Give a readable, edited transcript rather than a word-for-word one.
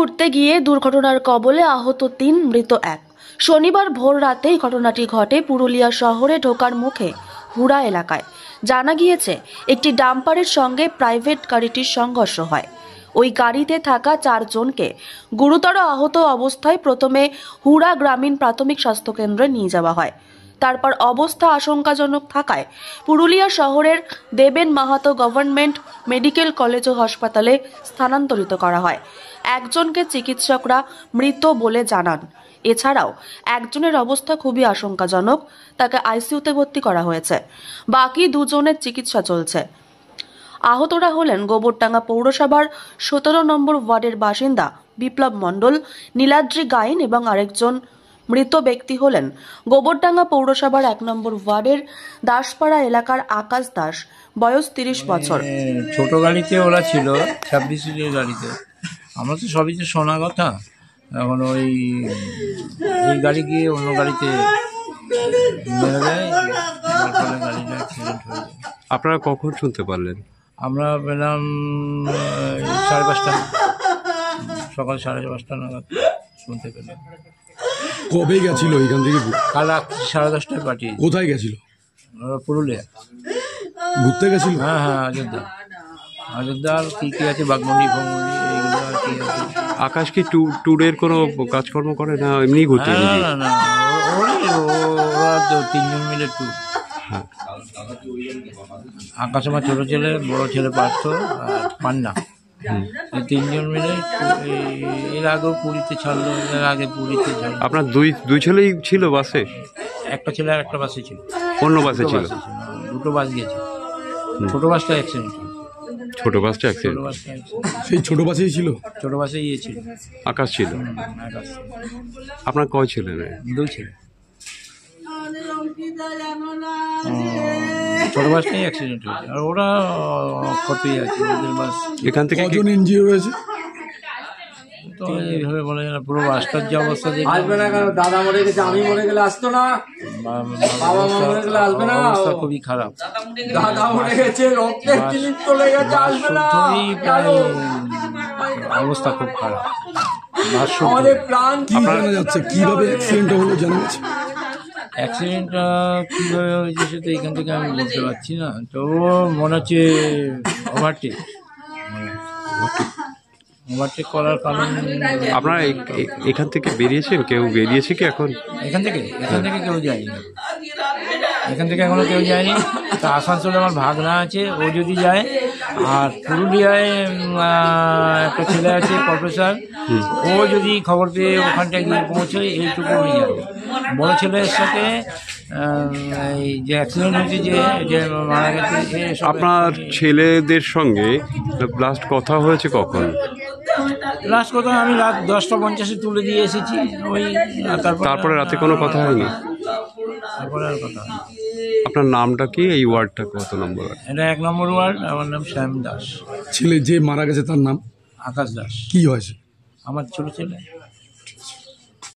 ঘুরতে গিয়ে দুর্ঘটনার কবলে আহত ৩, মৃত ১। শনিবার ভোর রাতে এই ঘটনাটি ঘটে পুরুলিয়া শহরে ঢোকার মুখে হুড়া এলাকায়। জানা গিয়েছে, একটি ডাম্পারের সঙ্গে প্রাইভেট গাড়িটির সংঘর্ষ হয়। ওই গাড়িতে থাকা ৪ জনকে গুরুতর আহত অবস্থায় প্রথমে হুড়া গ্রামীণ প্রাথমিক স্বাস্থ্যকেন্দ্রে নিয়ে যাওয়া হয়। তারপর অবস্থা আশঙ্কাজনক থাকায় পুরুলিয়া শহরের দেবেন মাহাতো গভর্নমেন্ট মেডিকেল কলেজ ও হাসপাতালে স্থানান্তরিত করা হয়। একজনকে চিকিৎসকরা মৃত বলে জানান। এছাড়াও একজনের অবস্থা খুবই আশঙ্কাজনক, তাকে আইসিইউতে ভর্তি করা হয়েছে। বাকি ২ জনের চিকিৎসা চলছে। আহতরা হলেন গোবরডাঙ্গা পৌরসভার ১৭ নম্বর ওয়ার্ডের বাসিন্দা বিপ্লব মণ্ডল, নীলাদ্রি গায়েন এবং আরেকজন মৃত ব্যক্তি হলেন গোবরডাঙ্গা পৌরসভার ১ নম্বর ওয়ার্ডের দাসপাড়া এলাকার আকাশ দাস, বয়স ৩০ বছর। ছোট গাড়িতে ওরা ছিল, ২৬ সিটের গাড়িতে। আমরা তো সবই তো শোনা কথা। এখন ওই গাড়ি গিয়ে অন্য গাড়িতে মেরে দেয়, গাড়িটা অ্যাক্সিডেন্ট হয়ে যায়। আপনারা কখন শুনতে পারলেন? আমরা পেলাম ৫:৩০, সকাল ৫:৩০ নাগাদ শুনতে পেলাম। কবে গেছিল এখান থেকে? কাল রাত্রি ১০:৩০টায় পাঠিয়ে। কোথায় গেছিল? পুরুলিয়া ঘুরতে গেছিল। হ্যাঁ, অযোধ্যা আর কি কি আছে, বাগমুন্ডি ফগমুন্ডি এইগুলো আর কি আছে। আকাশ কি ট্যুরের কোনো কাজকর্ম করে না এমনি ঘুরতে? না, ওরা তো ৩ জন মিলে ট্যুর। হ্যাঁ। আকাশ আমার ছোট ছেলে, বড় ছেলে পার্থ আর পান্না, এই ৩ জন মিলে এর আগেও পুরীতে ছাড়লো, আপনার দুই ছেলেই ছিল বাসে? একটা ছেলে আর একটা বাসে ছিল। অন্য বাসে ছিল? দুটো বাস গেছে। ছোট বাসটা অ্যাক্সিডেন্ট। ছোট বাসটা অ্যাক্সিডেন্ট? সেই ছোট বাসেই ছিল? ছোট বাসে ছিল, আকাশ ছিল। আকাশ। আপনার কয় ছেলে? 2 ছেলে। ছোট বাসটাই অ্যাক্সিডেন্ট হয়েছে, আর ওরা ক্ষতি আছে ওদের বাস। এখান থেকে কজন এনজিও রয়েছে? তো এইভাবে বলা যায় না, পুরো রাস্তার যে অবস্থা আসবে না কেন? দাদা মরে গেছে, আমি মরে গেলে আসতো না, বাবা মা মরে গেলে আসবে না। অবস্থা খুবই খারাপ। দাদা মরে গেছে, রক্তের জিনিস চলে গেছে, আসবে না। অবস্থা খুব খারাপ। আমাদের প্রাণ কি জানা যাচ্ছে কিভাবে অ্যাক্সিডেন্ট হলো? জানা যাচ্ছে অ্যাক্সিডেন্টটা কীভাবে হয়েছে সেটা এখান থেকে আমি বলতে পারছি না। তো মনে হচ্ছে ওভারটেক করার কারণ। আপনারা এখান থেকে বেরিয়েছেন? কেউ বেরিয়েছে কি এখন? এখান থেকে কেউ যায়নি, এখান থেকে এখনো কেউ যায়নি। তা আসানসোলে আমার ভাগনা আছে, ও যদি যায়। আর পুরুলিয়ায় একটা ছেলে আছে প্রফেসর, ও যদি খবর পেয়ে ওখানটায় গিয়ে পৌঁছয়, এইটুকু উনি যাবে। বড় ছেলের সাথে এই যে অ্যাক্সিডেন্ট হয়েছে, যে মারা গেছে। আপনার ছেলেদের সঙ্গে লাস্ট কথা হয়েছে কখন? লাস্ট কথা আমি রাত 10:50 তুলে দিয়ে এসেছি। ওই তারপরে রাতে কোনো কথা হয়নি? তারপরে আর কথা হয়নি। আপনার নামটা কি? এই ওয়ার্ডটা কত নম্বর? এটা 1 নম্বর ওয়ার্ড। আমার নাম শ্যাম দাস। ছেলে যে মারা গেছে তার নাম? আকাশ দাস। কি হয়েছে? আমার ছোট ছেলে।